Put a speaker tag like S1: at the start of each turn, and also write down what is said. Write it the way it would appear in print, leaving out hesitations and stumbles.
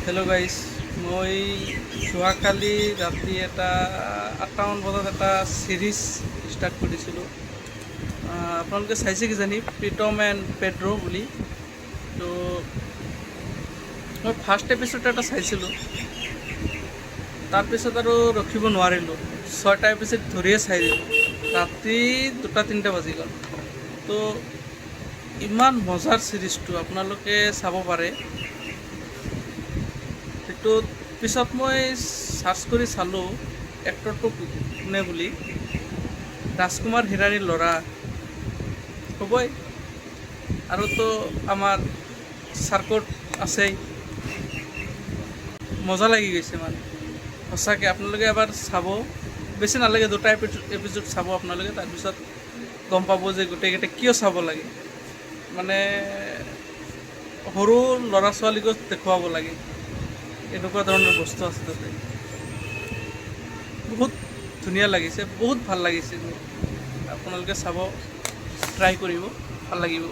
S1: Hello' guys, মই যোৱাকালি ৰাতি এটা 8টামান বজাত এটা ছিৰিজ ষ্টাৰ্ট কৰিছিলোঁ। আপোনালোকে চাইছে কিজানি, প্ৰীতম এণ্ড পেড্ৰ' বুলি। তো মই ফাৰ্ষ্ট এপিছ'ড এটা চাইছিলোঁ, তাৰপিছত আৰু ৰখিব নোৱাৰিলোঁ। 6টা এপিছ'ড ধৰিয়ে চাই দিলোঁ, ৰাতি 2-3টা বাজি গ'ল। তো ইমান মজাৰ ছিৰিজটো, আপোনালোকে চাব পাৰে। সেইটো পিছত মই চাৰ্চ কৰি চালোঁ এক্টৰটো কোনে বুলি। ৰাজকুমাৰ হিৰাণীৰ ল'ৰা হ'বই, আৰুতো আমাৰ চাৰ্কট আছেই। মজা লাগি গৈছে মানে, সঁচাকৈ আপোনালোকে এবাৰ চাব। বেছি নালাগে, 2টা এপিছ'ড চাব আপোনালোকে, তাৰপিছত গম পাব যে গোটেইকেইটা কিয় চাব লাগে। মানে সৰু ল'ৰা ছোৱালীকো দেখুৱাব লাগে, এনেকুৱা ধৰণৰ বস্তু আছে তাতে। বহুত ধুনীয়া লাগিছে, বহুত ভাল লাগিছে। আপোনালোকে চাব, ট্ৰাই কৰিব, ভাল লাগিব।